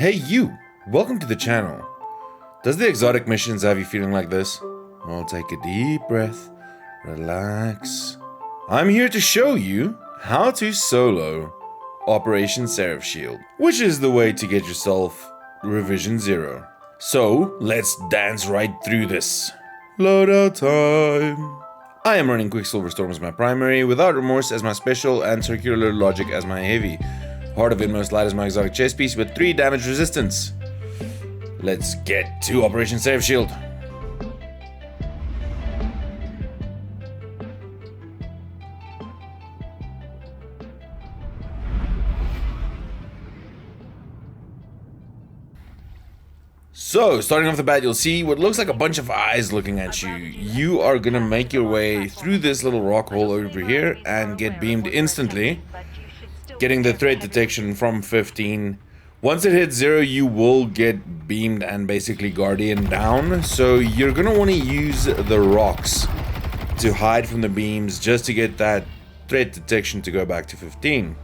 Hey you! Welcome to the channel. Does the exotic missions have you feeling like this? Well, take a deep breath, relax. I'm here to show you how to solo Operation Seraph Shield, which is the way to get yourself Revision 0. So, let's dance right through this. Loadout time! I am running Quicksilver Storm as my primary, Without Remorse as my special, and Circular Logic as my heavy. Heart of Inmost Light is my exotic chest piece with 3 damage resistance. Let's get to Operation Seraph Shield. So, starting off the bat, you'll see what looks like a bunch of eyes looking at you. You are gonna make your way through this little rock hole over here and get beamed instantly, getting the threat detection from 15. Once it hits 0, you will get beamed and basically guardian down. So you're gonna want to use the rocks to hide from the beams just to get that threat detection to go back to 15.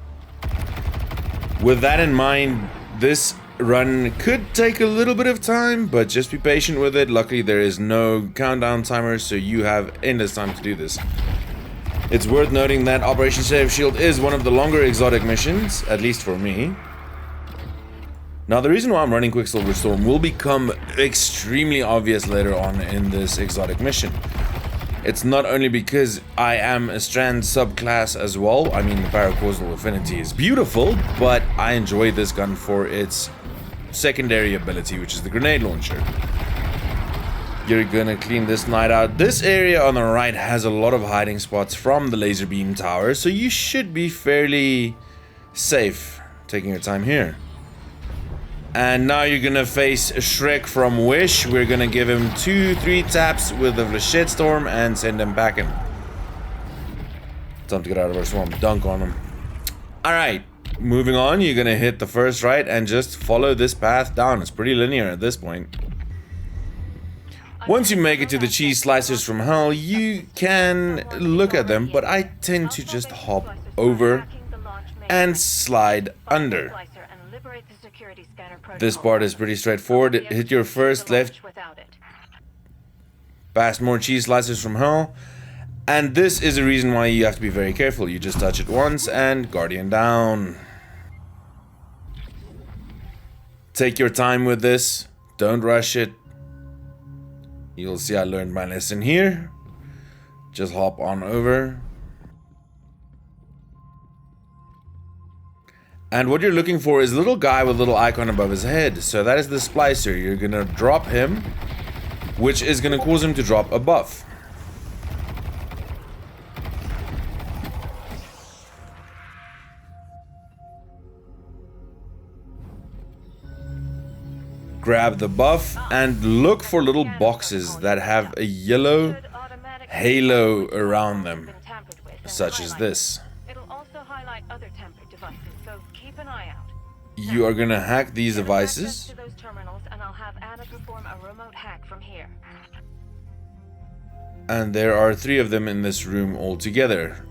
With that in mind, this run could take a little bit of time, but just be patient with it. Luckily there is no countdown timer, so you have endless time to do this. It's worth noting that Operation Seraph Shield is one of the longer exotic missions, at least for me. Now the reason why I'm running Quicksilver Storm will become extremely obvious later on in this exotic mission. It's not only because I am a Strand subclass as well. I mean, the Paracausal Affinity is beautiful, but I enjoy this gun for its secondary ability, which is the grenade launcher. You're gonna clean this night out. This area on the right has a lot of hiding spots from the laser beam tower, so you should be fairly safe taking your time here. And now you're gonna face Shrek from Wish. We're gonna give him 2-3 taps with the Flechette Storm and send him packing. Time to get out of our swamp. Dunk on him. Alright, moving on. You're gonna hit the first right and just follow this path down. It's pretty linear at this point. Once you make it to the cheese slicers from hell, you can look at them, but I tend to just hop over and slide under. This part is pretty straightforward. Hit your first left, past more cheese slicers from hell, and this is a reason why you have to be very careful. You just touch it once and guardian down. Take your time with this, don't rush it. You'll see I learned my lesson here. Just hop on over. And what you're looking for is a little guy with a little icon above his head. So that is the splicer. You're gonna drop him, which is gonna cause him to drop a buff. Grab the buff and look for little boxes that have a yellow halo around them, such as this. You are gonna hack these devices. And there are 3 of them in this room altogether.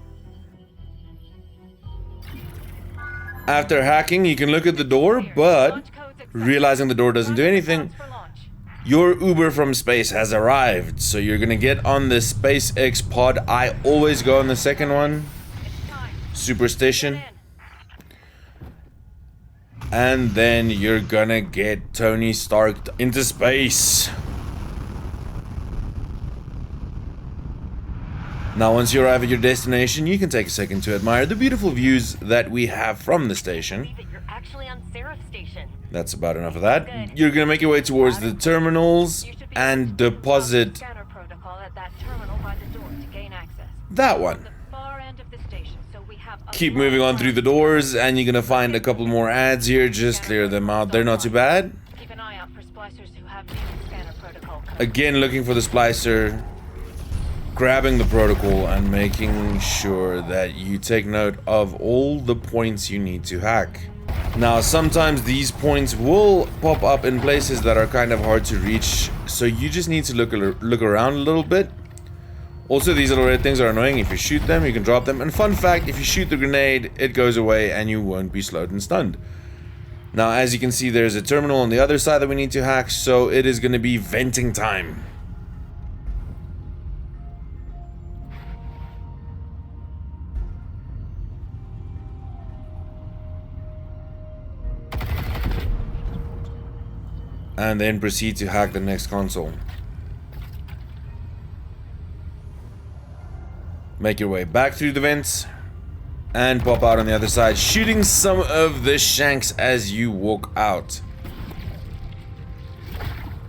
After hacking, you can look at the door, but realizing the door doesn't do anything, your Uber from space has arrived. So you're gonna get on the SpaceX pod. I always go on the second one, Superstition. And then you're gonna get Tony Stark into space. Now once you arrive at your destination, you can take a second to admire the beautiful views that we have from the station. That's about enough of that. You're gonna make your way towards the terminals and deposit that one. Keep moving on through the doors and you're gonna find a couple more ads here. Just clear them out. They're not too bad. Again, looking for the splicer, grabbing the protocol and making sure that you take note of all the points you need to hack. Now sometimes these points will pop up in places that are kind of hard to reach, so you just need to look around a little bit. Also, these little red things are annoying. If you shoot them, you can drop them. And fun fact, if you shoot the grenade, it goes away and you won't be slowed and stunned. Now, as you can see, there's a terminal on the other side that we need to hack, so it is going to be venting time. And then proceed to hack the next console. Make your way back through the vents and pop out on the other side, shooting some of the shanks as you walk out.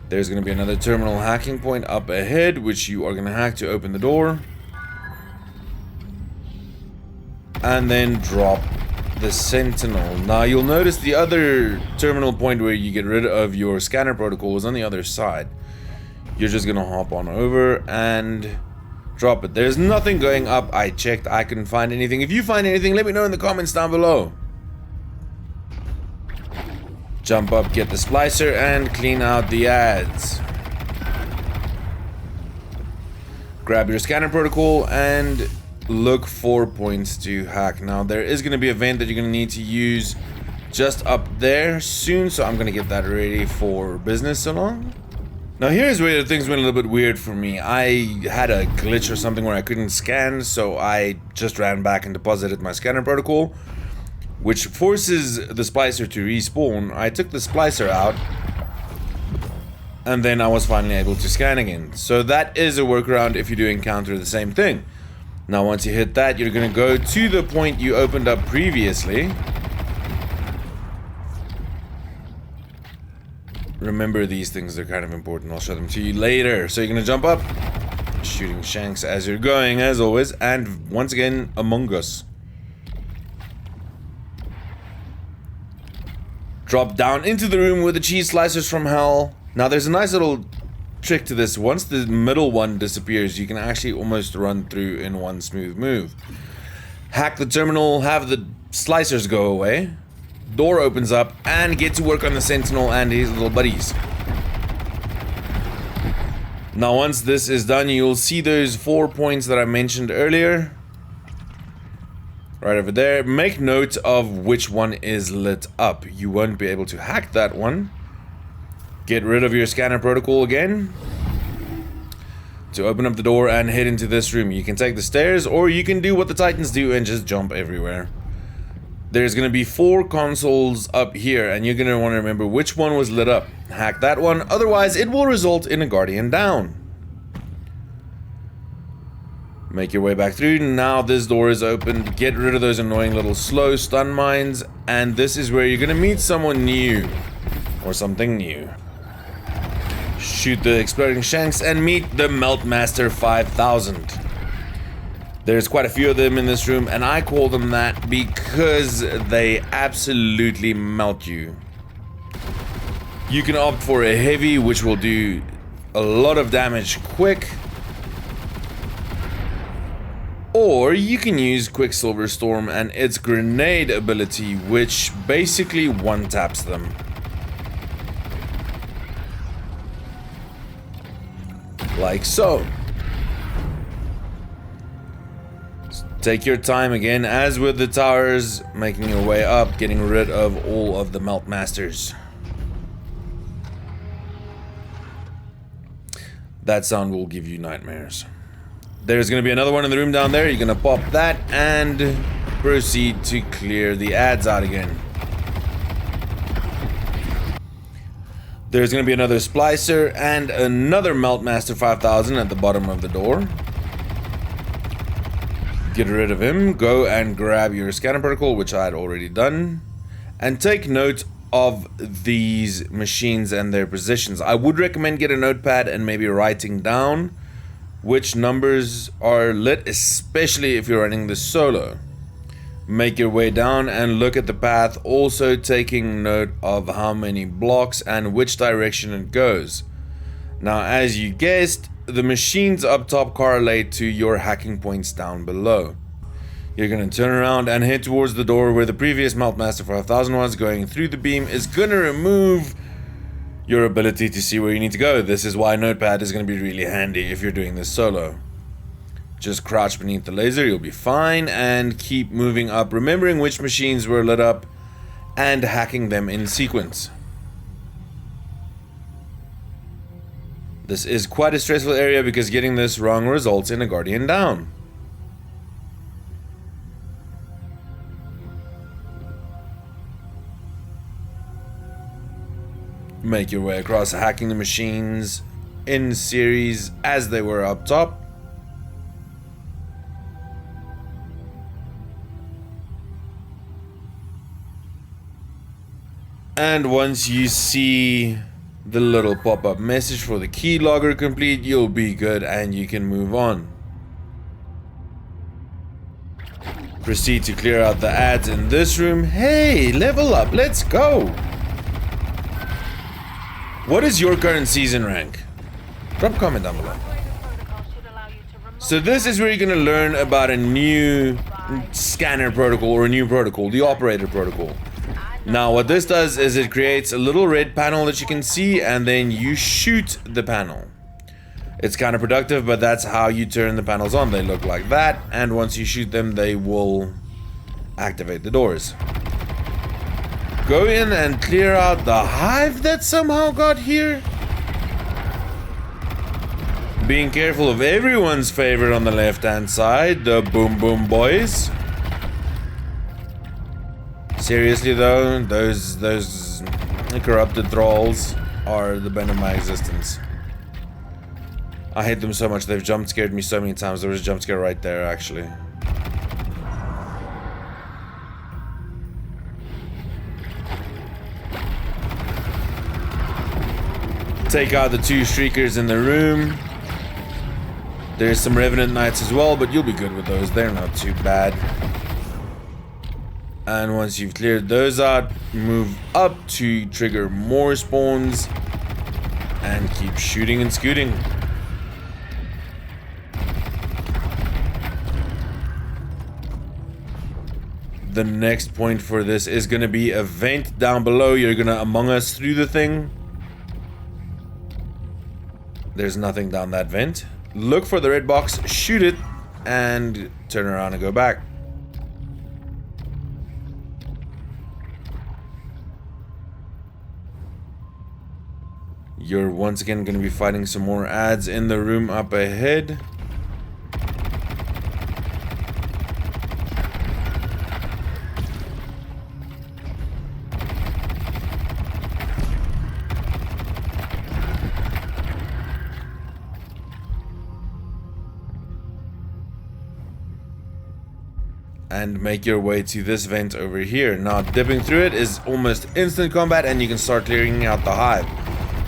There's going to be another terminal hacking point up ahead, which you are going to hack to open the door. And then drop the sentinel. Now you'll notice the other terminal point where you get rid of your scanner protocol is on the other side. You're just going to hop on over and drop it. There's nothing going up. I checked. I couldn't find anything. If you find anything, let me know in the comments down below. Jump up, get the splicer, and clean out the ads. Grab your scanner protocol and look for points to hack. Now, there is going to be a vent that you're going to need to use just up there soon, so I'm going to get that ready for business so long. Now here's where things went a little bit weird for me. I had a glitch or something where I couldn't scan, so I just ran back and deposited my scanner protocol, which forces the splicer to respawn. I took the splicer out, and then I was finally able to scan again. So that is a workaround if you do encounter the same thing. Now once you hit that, you're going to go to the point you opened up previously. Remember, these things are kind of important. I'll show them to you later. So you're going to jump up, shooting shanks as you're going, as always. And once again, Among Us. Drop down into the room with the cheese slicers from hell. Now there's a nice little trick to this. Once the middle one disappears, you can actually almost run through in one smooth move. Hack the terminal, have the slicers go away. Door opens up, and get to work on the sentinel and his little buddies. Now once this is done, you'll see those 4 points that I mentioned earlier right over there. Make note of which one is lit up. You won't be able to hack that one. Get rid of your scanner protocol again to open up the door and head into this room. You can take the stairs, or you can do what the Titans do and just jump everywhere. There's going to be 4 consoles up here, and you're going to want to remember which one was lit up. Hack that one, otherwise it will result in a guardian down. Make your way back through. Now this door is opened. Get rid of those annoying little slow stun mines, and this is where you're going to meet someone new. Or something new. Shoot the exploding shanks and meet the Meltmaster 5000. There's quite a few of them in this room, and I call them that because they absolutely melt you. You can opt for a heavy, which will do a lot of damage quick. Or you can use Quicksilver Storm and its grenade ability, which basically one-taps them. Like so. Take your time again, as with the towers, making your way up, getting rid of all of the Meltmasters. That sound will give you nightmares. There's going to be another one in the room down there. You're going to pop that and proceed to clear the ads out again. There's going to be another splicer and another Meltmaster 5000 at the bottom of the door. Get rid of him. Go and grab your scanner protocol, which I had already done. And take note of these machines and their positions. I would recommend get a notepad and maybe writing down which numbers are lit, especially if you're running this solo. Make your way down and look at the path, also taking note of how many blocks and which direction it goes. Now, as you guessed, the machines up top correlate to your hacking points down below. You're going to turn around and head towards the door where the previous Meltmaster 5000 was. Going through the beam is going to remove your ability to see where you need to go. This is why notepad is going to be really handy if you're doing this solo. Just crouch beneath the laser, you'll be fine, and keep moving up, remembering which machines were lit up and hacking them in sequence. This is quite a stressful area because getting this wrong results in a guardian down. Make your way across, hacking the machines in series as they were up top. And once you see the little pop-up message for the keylogger complete, you'll be good and you can move on. Proceed to clear out the ads in this room. Hey, level up, let's go! What is your current season rank? Drop a comment down below. So this is where you're going to learn about a new scanner protocol or a new protocol, the operator protocol. Now what this does is it creates a little red panel that you can see and then you shoot the panel. It's counterproductive, but that's how you turn the panels on. They look like that, and once you shoot them they will activate the doors. Go in and clear out the hive that somehow got here. Being careful of everyone's favorite on the left hand side, the boom boom boys. Seriously though, those corrupted thralls are the bane of my existence. I hate them so much, they've jump scared me so many times. There was a jump scare right there actually. Take out the 2 streakers in the room. There's some Revenant Knights as well, but you'll be good with those. They're not too bad. And once you've cleared those out, move up to trigger more spawns and keep shooting and scooting. The next point for this is going to be a vent down below. You're going to Among Us through the thing. There's nothing down that vent. Look for the red box, shoot it, and turn around and go back. You're once again going to be fighting some more ads in the room up ahead. And make your way to this vent over here. Now dipping through it is almost instant combat and you can start clearing out the hive.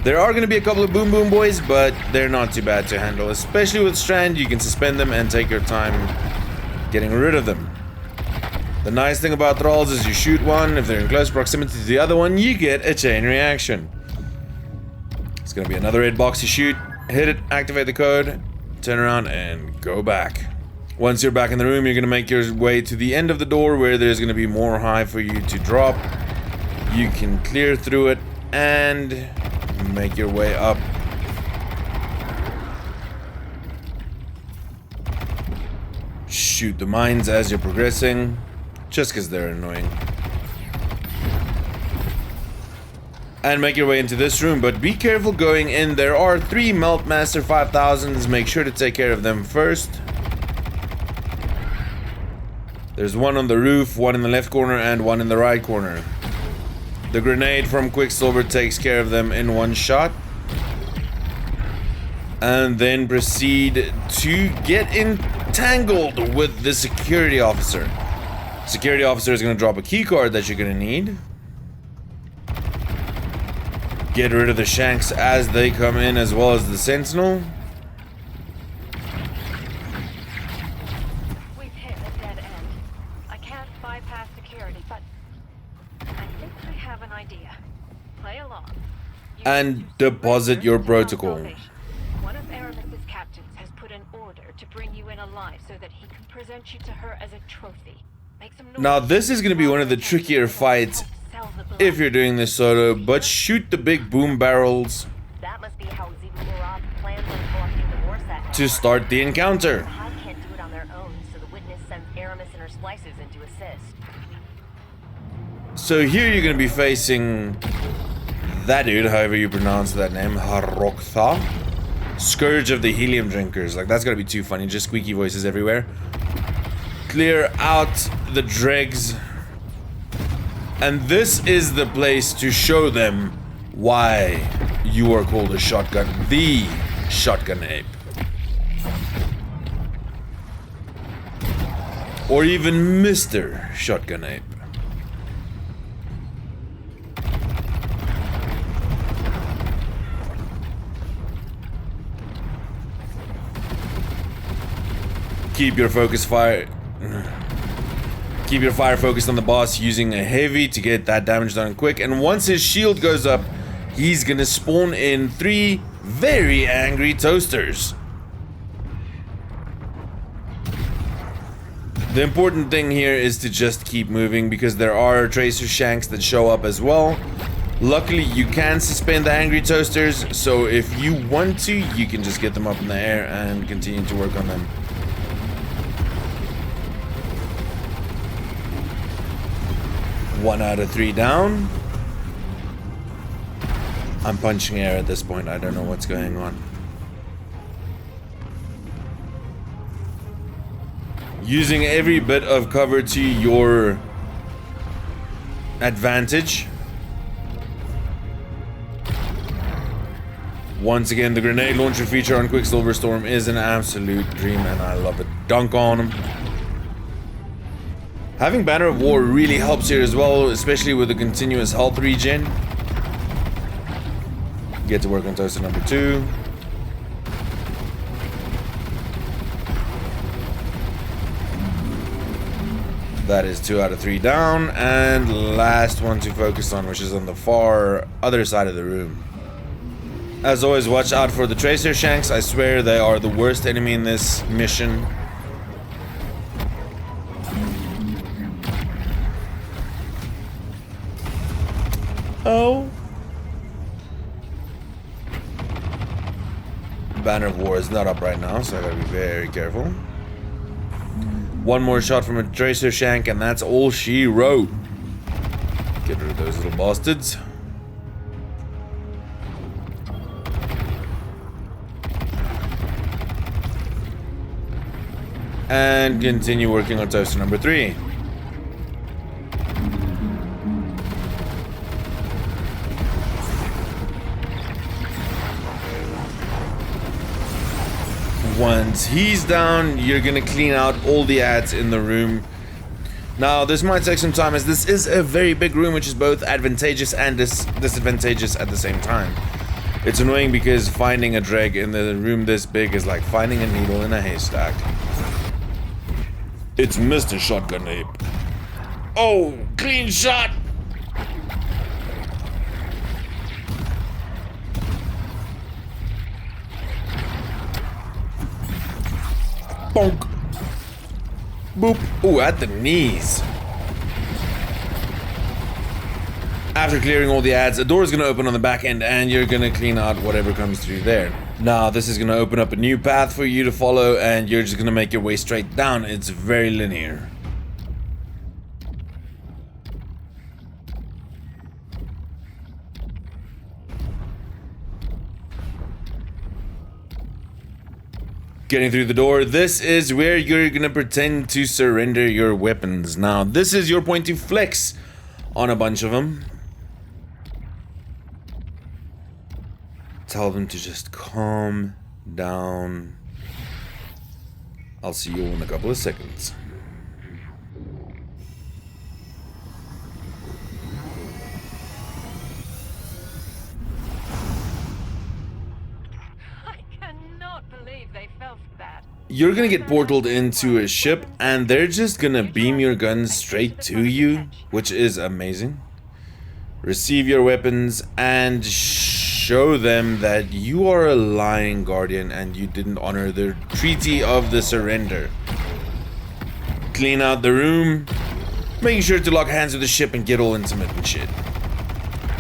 There are going to be a couple of boom boom boys, but they're not too bad to handle. Especially with Strand, you can suspend them and take your time getting rid of them. The nice thing about thralls is you shoot one, if they're in close proximity to the other one, you get a chain reaction. It's going to be another red box you shoot, hit it, activate the code, turn around and go back. Once you're back in the room, you're going to make your way to the end of the door where there's going to be more hive for you to drop. You can clear through it and make your way up. Shoot the mines as you're progressing, just because they're annoying. And make your way into this room, but be careful going in. There are 3 Meltmaster 5000s. Make sure to take care of them first. There's one on the roof, one in the left corner, and one in the right corner. The grenade from Quicksilver takes care of them in one shot. And then proceed to get entangled with the security officer. Security officer is going to drop a key card that you're going to need. Get rid of the shanks as they come in, as well as the sentinel. We've hit a dead end. I can't bypass security, but I think I have an idea. Play along. And deposit your protocol. One of Aramis's captains has put an order to bring you in alive so that he can present you to her as a trophy. Make some noise. Now this is going to be one of the trickier fights if you're doing this solo, but shoot the big boom barrels That must be how Zebulurad plans on collecting the war set. to start the encounter. The Hive can't do it on their own, so the witness sends Aramis and her splices in to assist. So here you're gonna be facing that dude, however you pronounce that name, Haroktha. Scourge of the Helium Drinkers. Like, that's gonna be too funny. Just squeaky voices everywhere. Clear out the dregs. And this is the place to show them why you are called a shotgun. The shotgun ape. Or even Mr. Shotgun Ape. Keep your fire focused on the boss, using a heavy to get that damage done quick. And once his shield goes up, he's gonna spawn in 3 very angry toasters. The important thing here is to just keep moving, because there are tracer shanks that show up as well. Luckily, you can suspend the angry toasters, so if you want to, you can just get them up in the air and continue to work on them. One out of 3 down. I'm punching air at this point. I don't know what's going on. Using every bit of cover to your advantage. Once again, the grenade launcher feature on Quicksilver Storm is an absolute dream, and I love it. Dunk on him. Having Banner of War really helps here as well, especially with the continuous health regen. Get to work on toaster number 2. That is 2 out of 3 down, and last one to focus on, which is on the far other side of the room. As always, watch out for the tracer shanks. I swear they are the worst enemy in this mission. Oh. Banner of War is not up right now, so I gotta be very careful. One more shot from a tracer shank, and that's all she wrote. Get rid of those little bastards. And continue working on toaster number 3. Once he's down, you're gonna clean out all the ads in the room. Now, this might take some time, as this is a very big room, which is both advantageous and disadvantageous at the same time. It's annoying because finding a dreg in the room this big is like finding a needle in a haystack. It's Mr. Shotgun Ape. Oh, clean shot! Bonk. Boop. Ooh, at the knees. After clearing all the ads, a door is going to open on the back end, and you're going to clean out whatever comes through there. Now, this is going to open up a new path for you to follow, and you're just going to make your way straight down. It's very linear. Getting through the door, this is where you're gonna pretend to surrender your weapons. Now, this is your point to flex on a bunch of them. Tell them to just calm down. I'll see you all in a couple of seconds. You're gonna get portaled into a ship, and they're just gonna beam your guns straight to you, which is amazing. Receive your weapons and show them that you are a lying guardian and you didn't honor the treaty of the surrender. Clean out the room, making sure to lock hands with the ship and get all intimate and shit.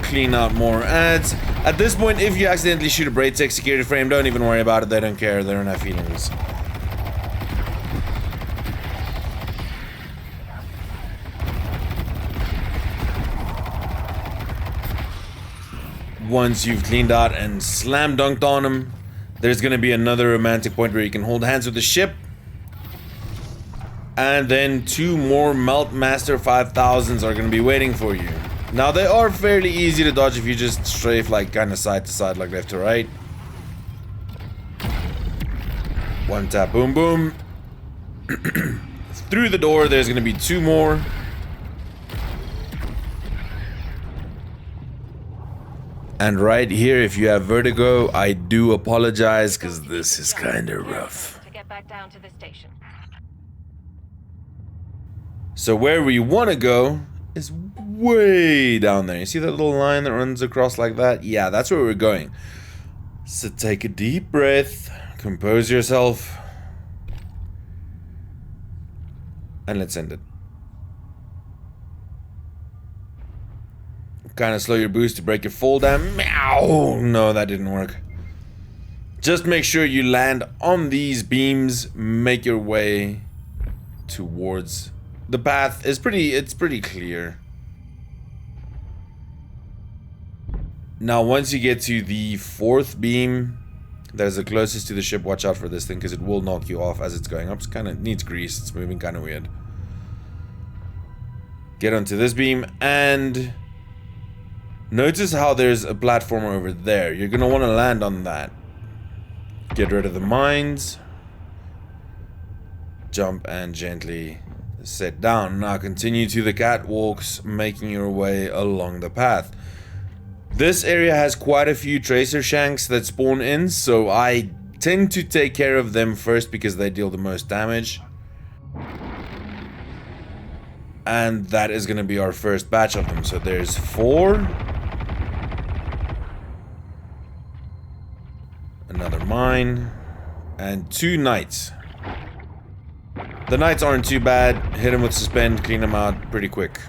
Clean out more ads. At this point, if you accidentally shoot a braid tech security frame, don't even worry about it. They don't care. They don't have feelings. once you've cleaned out and slam dunked on them, there's going to be another romantic point where you can hold hands with the ship. And then 2 more Melt Master 5000s are going to be waiting for you. Now they are fairly easy to dodge if you just strafe like kind of side to side, like left to right. One tap, boom, boom. Through the door, there's going to be 2 more. And right here, if you have vertigo, I do apologize because this is kind of rough. To get back down to the station. So where we want to go is way down there. You see that little line that runs across like that? Yeah, that's where we're going. So take a deep breath, compose yourself, and let's end it. Kind of slow your boost to break your fall down. Meow! No, that didn't work. Just make sure you land on these beams. Make your way towards the path. It's pretty clear. Now, once you get to the 4th beam, that is the closest to the ship. Watch out for this thing because it will knock you off as it's going up. It kind of needs grease. It's moving kind of weird. Get onto this beam and notice how there's a platform over there. You're going to want to land on that. Get rid of the mines. Jump and gently sit down. Now continue to the catwalks, making your way along the path. This area has quite a few tracer shanks that spawn in, so I tend to take care of them first because they deal the most damage. And that is going to be our first batch of them. So there's 4. Another mine. And 2 knights. The knights aren't too bad. Hit them with suspend, clean them out pretty quick.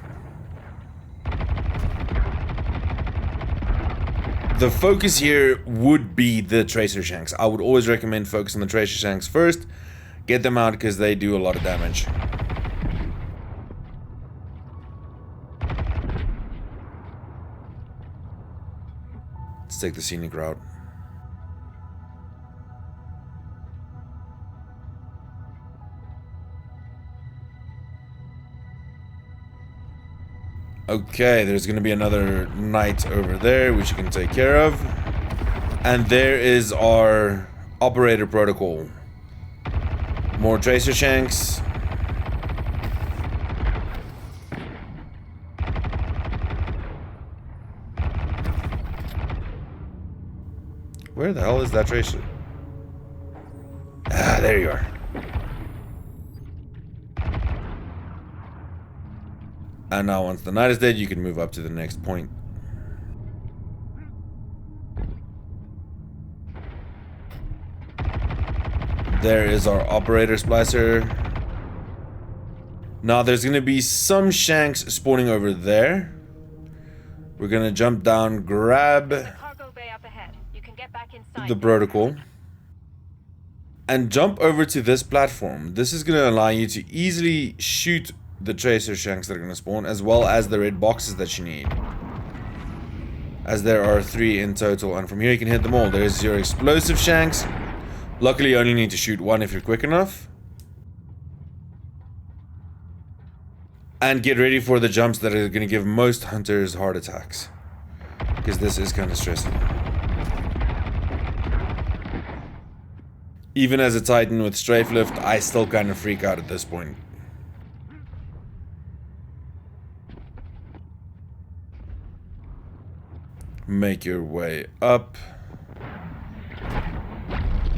The focus here would be the tracer shanks. I would always recommend focus on the tracer shanks first. Get them out because they do a lot of damage. Let's take the scenic route. Okay, there's going to be another knight over there, which you can take care of. And there is our operator protocol. More tracer shanks. Where the hell is that tracer? Ah, there you are. And now once the knight is dead, you can move up to the next point. There is our operator splicer. Now there's going to be some shanks spawning over there. We're going to jump down, grab The cargo bay up ahead. You can get back inside. the protocol, and jump over to this platform. This is going to allow you to easily shoot the tracer shanks that are going to spawn, as well as the red boxes that you need, as there are 3 in total, and from here you can hit them all. There's your explosive shanks. Luckily you only need to shoot 1 if you're quick enough. And get ready for the jumps that are going to give most hunters heart attacks, because this is kind of stressing. Even as a Titan with strafe lift, I still kind of freak out at this point. Make your way up.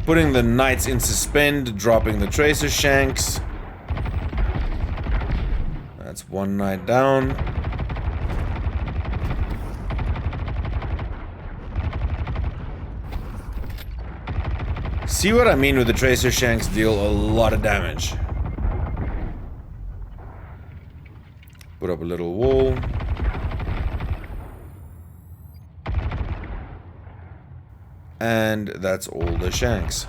Putting the knights in suspend, dropping the tracer shanks. That's 1 knight down. See what I mean with the tracer shanks deal a lot of damage. Put up a little wall. And that's all the shanks.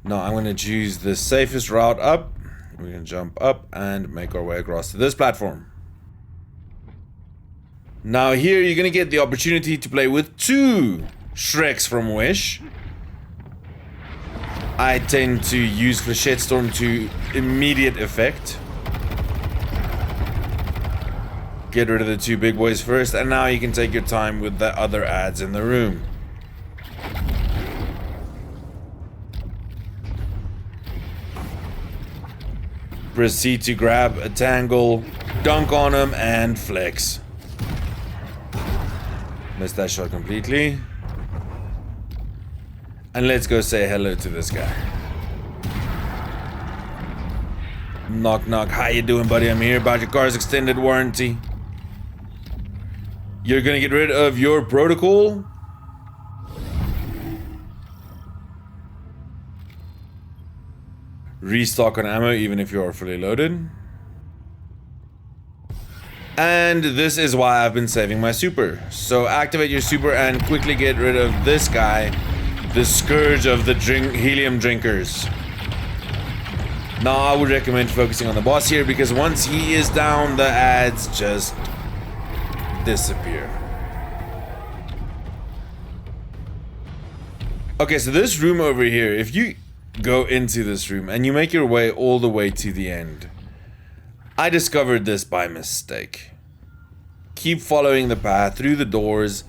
Now I'm going to choose the safest route up. We're going to jump up and make our way across to this platform. Now here you're gonna get the opportunity to play with 2 Shreks from Wish. I tend to use Flechette Storm to immediate effect. Get rid of the 2 big boys first, and now you can take your time with the other ads in the room. Proceed to grab a tangle, dunk on him, and flex. Missed that shot completely. And let's go say hello to this guy. Knock knock, how you doing, buddy? I'm here about your car's extended warranty. You're gonna get rid of your protocol. Restock on ammo even if you are fully loaded. And this is why I've been saving my super. So activate your super and quickly get rid of this guy, the scourge of the helium drinkers. Now I would recommend focusing on the boss here, because once he is down, the ads just disappear. Okay, so this room over here, if you go into this room and you make your way all the way to the end, I discovered this by mistake. Keep following the path through the doors,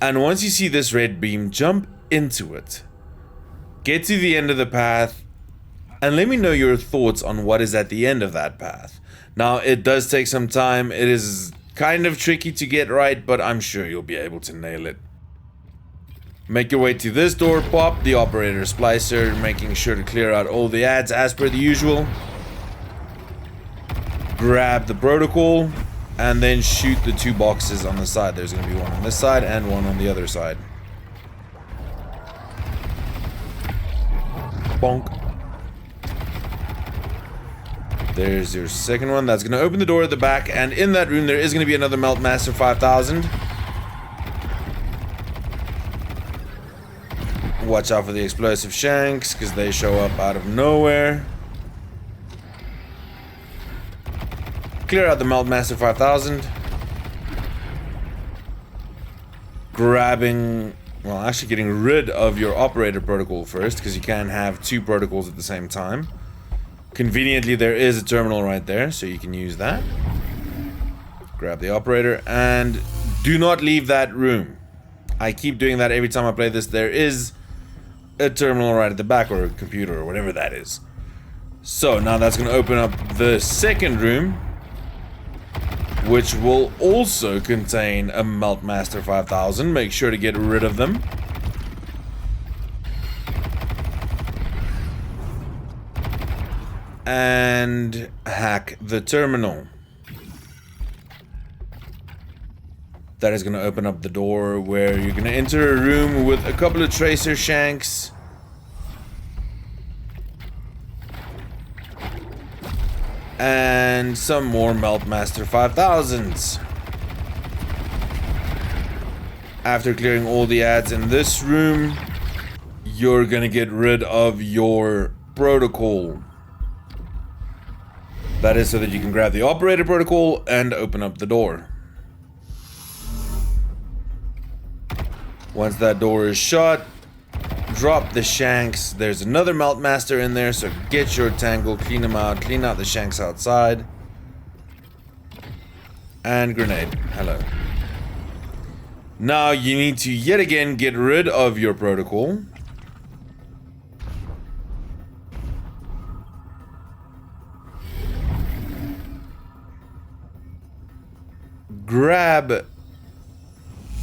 and once you see this red beam, jump into it. Get to the end of the path, and let me know your thoughts on what is at the end of that path. Now, it does take some time. It is kind of tricky to get right, but I'm sure you'll be able to nail it. Make your way to this door, pop the operator splicer, making sure to clear out all the ads as per the usual. Grab the protocol, and then shoot the 2 boxes on the side. There's going to be one on this side and one on the other side. Bonk. There's your second one. That's going to open the door at the back, and in that room there is going to be another Melt Master 5000. Watch out for the explosive shanks, because they show up out of nowhere. Clear out the Melt Master 5000. Grabbing, well, actually getting rid of your operator protocol first, because you can't have 2 protocols at the same time. Conveniently, there is a terminal right there, so you can use that. Grab the operator, and do not leave that room. I keep doing that every time I play this. There is a terminal right at the back, or a computer, or whatever that is. So now that's going to open up the second room, which will also contain a Melt Master 5000. Make sure to get rid of them. And hack the terminal. That is going to open up the door where you're going to enter a room with a couple of tracer shanks. And some more Melt Master 5000s. After clearing all the ads in this room, you're going to get rid of your protocol. That is so that you can grab the operator protocol and open up the door. Once that door is shut, drop the shanks. There's another Melt Master in there, so get your tangle, clean them out, clean out the shanks outside. And grenade. Hello. Now you need to yet again get rid of your protocol. Grab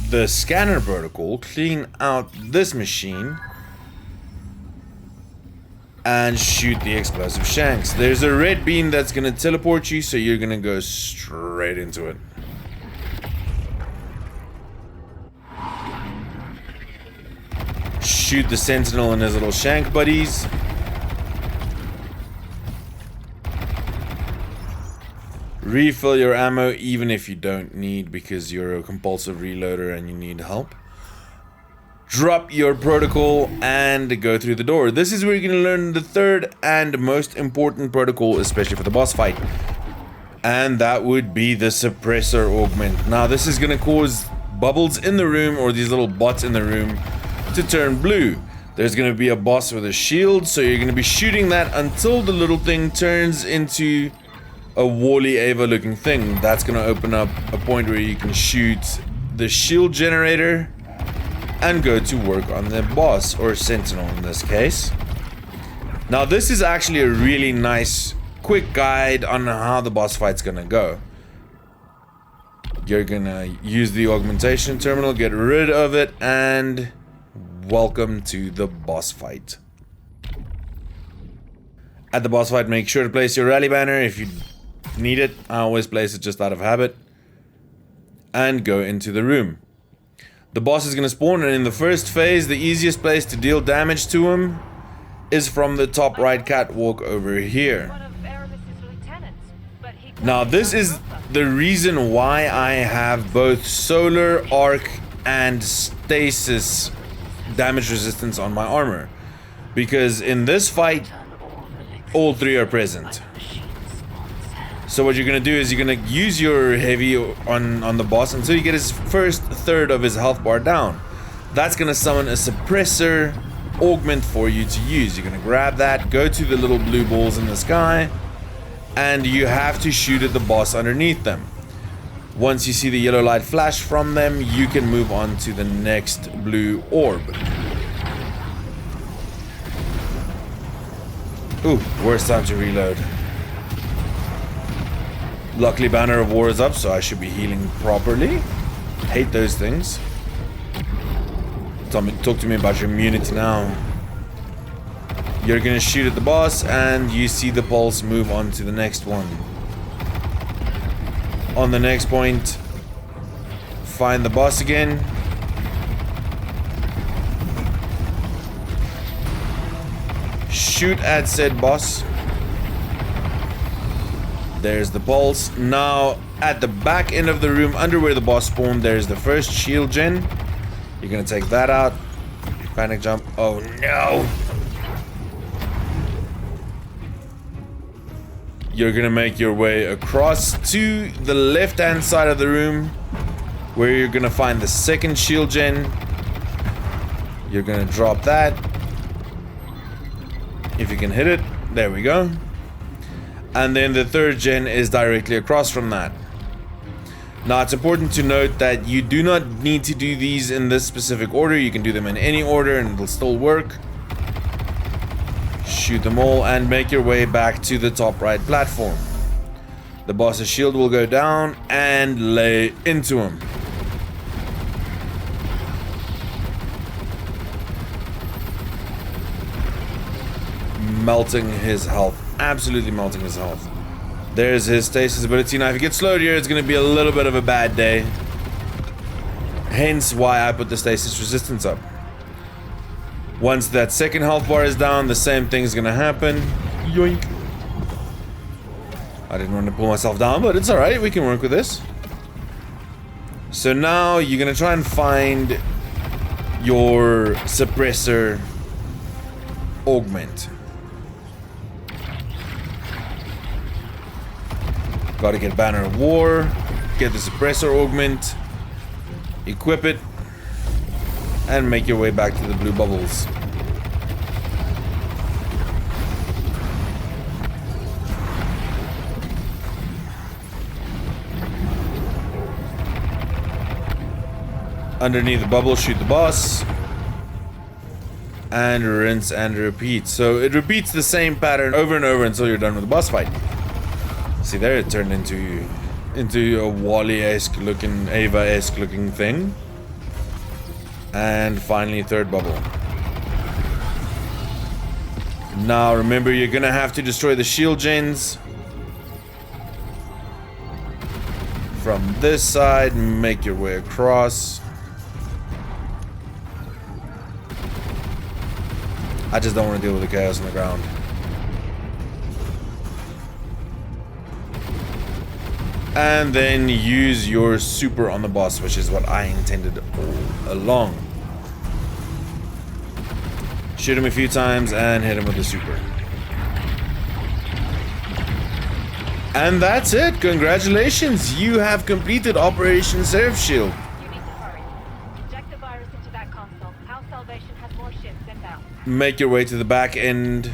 the scanner protocol, clean out this machine, and shoot the explosive shanks. There's a red beam that's gonna teleport you, so you're gonna go straight into it. Shoot the sentinel and his little shank buddies. Refill your ammo even if you don't need, because you're a compulsive reloader and you need help. Drop your protocol and go through the door. This is where you're going to learn the third and most important protocol, especially for the boss fight. And that would be the suppressor augment. Now this is going to cause bubbles in the room, or these little bots in the room, to turn blue. There's going to be a boss with a shield, so you're going to be shooting that until the little thing turns into a Wally Ava looking thing. That's going to open up a point where you can shoot the shield generator and go to work on the boss, or sentinel in this case. Now this is actually a really nice quick guide on how the boss fight's going to go. You're going to use the augmentation terminal, get rid of it, and welcome to the boss fight. At the boss fight, make sure to place your rally banner if you need it. I always place it just out of habit. And go into the room. The boss is going to spawn, and in the first phase, the easiest place to deal damage to him is from the top right catwalk over here. Now this is the reason why I have both solar, arc, and stasis damage resistance on my armor, because in this fight all three are present. So what you're gonna do is you're gonna use your heavy on the boss until you get his first third of his health bar down. That's gonna summon a suppressor augment for you to use. You're gonna grab that, go to the little blue balls in the sky, and you have to shoot at the boss underneath them. Once you see the yellow light flash from them, you can move on to the next blue orb. Ooh, worst time to reload. Luckily, Banner of War is up, so I should be healing properly. Hate those things. Talk to me about your immunity now. You're gonna shoot at the boss, and you see the pulse move on to the next one. On the next point, find the boss again. Shoot at said boss. There's the pulse. Now, at the back end of the room, under where the boss spawned, there's the first shield gen. You're gonna take that out. Panic jump. Oh no! You're gonna make your way across to the left-hand side of the room, where you're gonna find the second shield gen. You're gonna drop that. If you can hit it, there we go. And then the third gen is directly across from that. Now it's important to note that you do not need to do these in this specific order. You can do them in any order and it'll still work. Shoot them all and make your way back to the top right platform. The boss's shield will go down and lay into him. Melting his health. Absolutely melting his health. There's his stasis ability. Now if you get slowed here, it's going to be a little bit of a bad day. Hence why I put the stasis resistance up. Once that second health bar is down, the same thing is going to happen. Yoink. I didn't want to pull myself down, but it's alright. We can work with this. So now you're going to try and find your suppressor augment. Gotta get Banner of War, get the suppressor augment, equip it, and make your way back to the blue bubbles. Underneath the bubble, shoot the boss. And rinse and repeat. So it repeats the same pattern over and over until you're done with the boss fight. See there, it turned into a Wally-esque looking, Ava-esque looking thing. And finally, third bubble. Now remember, you're gonna have to destroy the shield gens. From this side, make your way across. I just don't want to deal with the chaos on the ground. And then use your super on the boss, which is what I intended all along. Shoot him a few times and hit him with the super. And that's it. Congratulations. You have completed Operation Seraph Shield. You need to hurry. Inject the virus into that console. House Salvation has more ships inbound. Make your way to the back end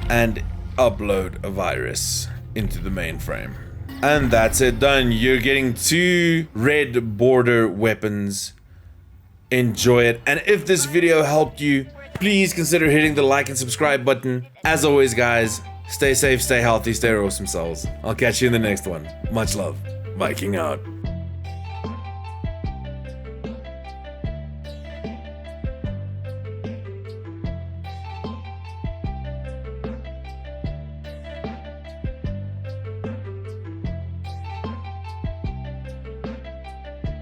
and upload a virus into the mainframe. And that's it, done. You're getting 2 red border weapons. Enjoy it. And if this video helped you, please consider hitting the like and subscribe button. As always, guys, stay safe, stay healthy, stay awesome souls. I'll catch you in the next one. Much love. Viking out.